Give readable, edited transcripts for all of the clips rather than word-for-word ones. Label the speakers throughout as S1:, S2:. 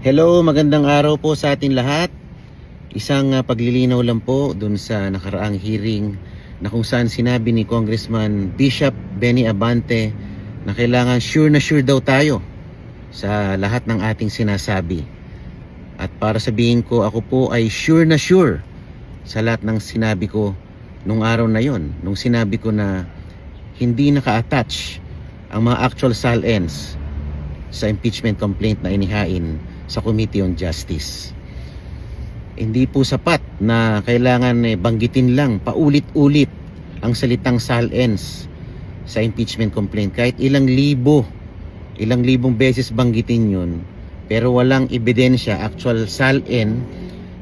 S1: Hello, magandang araw po sa atin lahat. Isang paglilinaw lang po dun sa nakaraang hearing na kung saan sinabi ni Congressman Bishop Benny Abante na kailangan sure na sure daw tayo sa lahat ng ating sinasabi. At para sabihin ko, ako po ay sure na sure sa lahat ng sinabi ko nung araw na yon, nung sinabi ko na hindi naka-attach ang mga actual SALNs sa impeachment complaint na inihain sa Committee on Justice. Hindi po sapat na kailangan banggitin lang paulit-ulit ang salitang SALNs sa impeachment complaint. Kahit ilang libong beses banggitin yun, pero walang ebidensya, actual SALN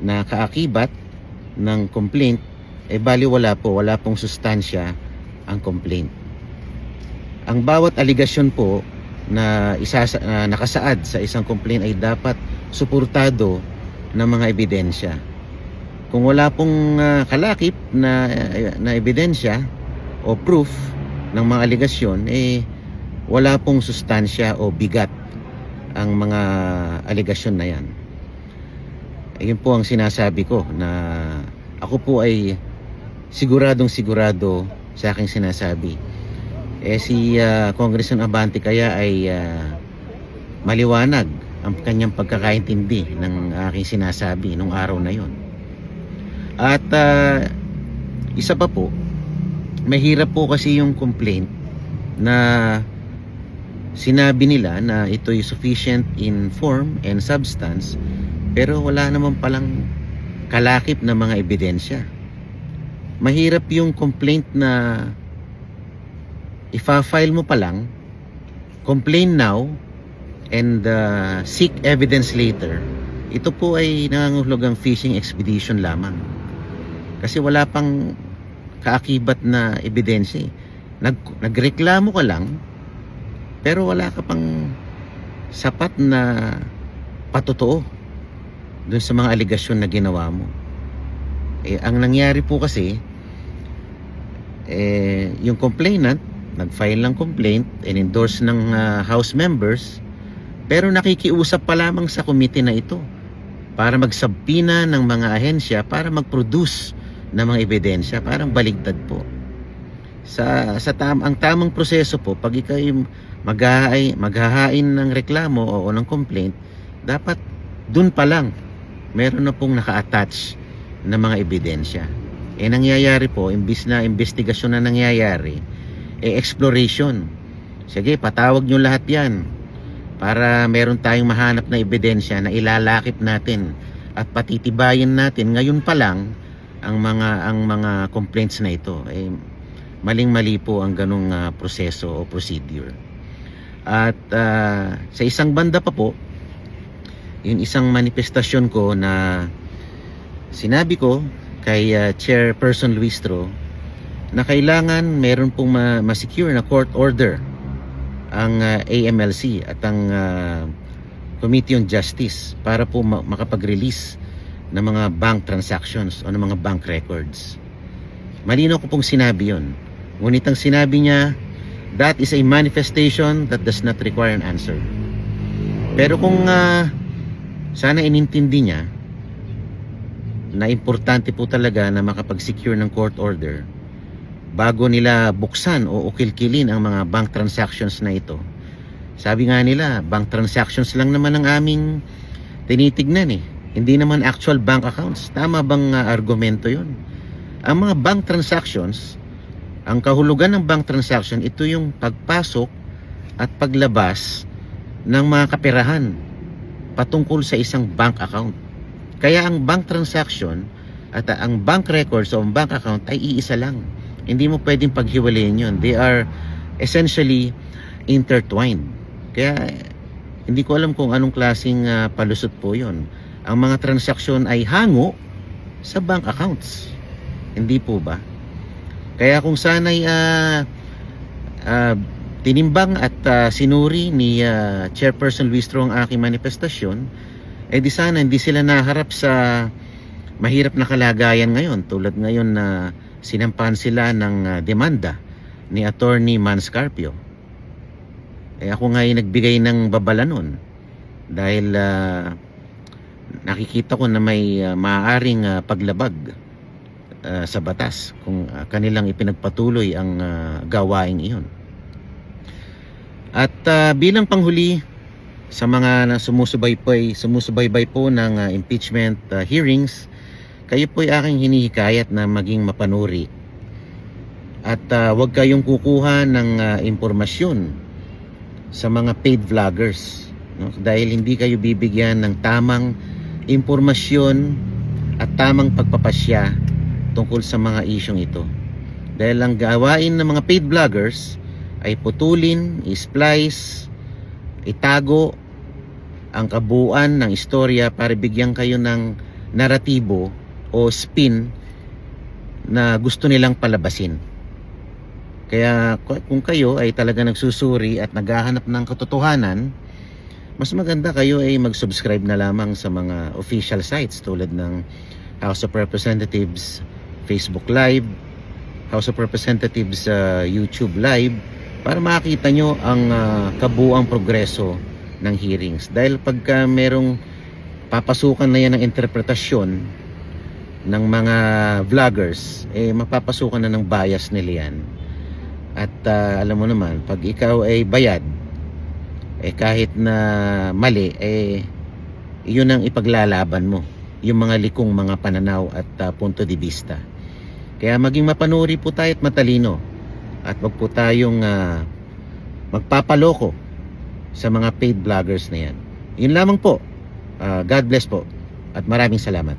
S1: na kaakibat ng complaint, bali wala pong sustansya ang complaint. Ang bawat aligasyon po na nakasaad sa isang complaint ay dapat suportado ng mga ebidensya. Kung wala pong kalakip na ebidensya o proof ng mga aligasyon, wala pong sustansya o bigat ang mga aligasyon na yan. Yun po ang sinasabi ko, na ako po ay siguradong sigurado sa aking sinasabi. Si Congressman Abante kaya ay maliwanag ang kanyang pagkakaintindi ng aking sinasabi nung araw na yon. At isa pa po, mahirap po kasi yung complaint na sinabi nila na ito'y sufficient in form and substance, pero wala naman palang kalakip na mga ebidensya. Mahirap yung complaint na ifa-file mo pa lang, complain now and seek evidence later. Ito po ay nangangahulugang fishing expedition lamang, kasi wala pang kaakibat na ebidensya. Nagreklamo ka lang, pero wala ka pang sapat na patotoo dun sa mga aligasyon na ginawa mo. Ang nangyari po kasi, yung complainant nag-file ng complaint and endorse ng House members, pero nakikiusap pa lamang sa committee na ito para magsabpina ng mga ahensya para mag-produce ng mga ebidensya. Parang baligtad po. Ang tamang proseso po, pag ikay maghahain ng reklamo o ng complaint, dapat dun pa lang meron na pong naka-attach na mga ebidensya. Nangyayari po, imbis na investigasyon na nangyayari, exploration. Sige, patawag nyo lahat yan para meron tayong mahanap na ebidensya na ilalakip natin at patitibayin natin ngayon pa lang ang mga complaints na ito. Maling-mali po ang ganung proseso o procedure. At sa isang banda pa po, yung isang manifestasyon ko na sinabi ko kay Chairperson Luistro na kailangan meron pong ma-secure na court order ang AMLC at ang Committee on Justice para po makapag-release ng mga bank transactions o ng mga bank records. Malinaw ko pong sinabi yon. Ngunit ang sinabi niya, that is a manifestation that does not require an answer. Pero kung sana inintindi niya na importante po talaga na makapag-secure ng court order bago nila buksan o ukilkilin ang mga bank transactions na ito. Sabi nga nila, bank transactions lang naman ang aming tinitignan hindi naman actual bank accounts. Tama bang argumento yon? Ang mga bank transactions, ang kahulugan ng bank transaction, ito yung pagpasok at paglabas ng mga kaperahan patungkol sa isang bank account. Kaya ang bank transaction at ang bank records o ang bank account ay iisa lang. Hindi mo pwedeng paghiwalayin yun. They are essentially intertwined. Kaya hindi ko alam kung anong klaseng palusot po yun. Ang mga transaksyon ay hango sa bank accounts. Hindi po ba? Kaya kung sana'y tinimbang at sinuri ni Chairperson Luistro ang aking manifestasyon, di sana hindi sila naharap sa mahirap na kalagayan ngayon. Tulad ngayon na sinampahan sila ng demanda ni Attorney Manscarpio. Ako nga ay nagbigay ng babala nun dahil nakikita ko na may maaaring paglabag sa batas kung kanilang ipinagpatuloy ang gawaing iyon. At bilang panghuli sa mga sumusubaybay po ng impeachment hearings, kayo po ay aking hinihikayat na maging mapanuri at huwag kayong kukuha ng impormasyon sa mga paid vloggers, no? Dahil hindi kayo bibigyan ng tamang impormasyon at tamang pagpapasya tungkol sa mga isyong ito. Dahil ang gawain ng mga paid vloggers ay putulin, i-splice, itago ang kabuuan ng istorya para bigyan kayo ng naratibo o spin na gusto nilang palabasin. Kaya kung kayo ay talaga nagsusuri at naghahanap ng katotohanan, mas maganda kayo ay mag-subscribe na lamang sa mga official sites tulad ng House of Representatives Facebook Live, House of Representatives YouTube Live, para makita nyo ang kabuuang progreso ng hearings. Dahil pagka merong papasukan na yan ng interpretasyon ng mga vloggers, mapapasukan na ng bias nila yan. At alam mo naman, pag ikaw ay bayad, kahit na mali, yun ang ipaglalaban mo, yung mga likong mga pananaw at punto de vista. Kaya maging mapanuri po tayo at matalino, at wag po tayong magpapaloko sa mga paid vloggers na yan. Yun lamang po. God bless po at maraming salamat.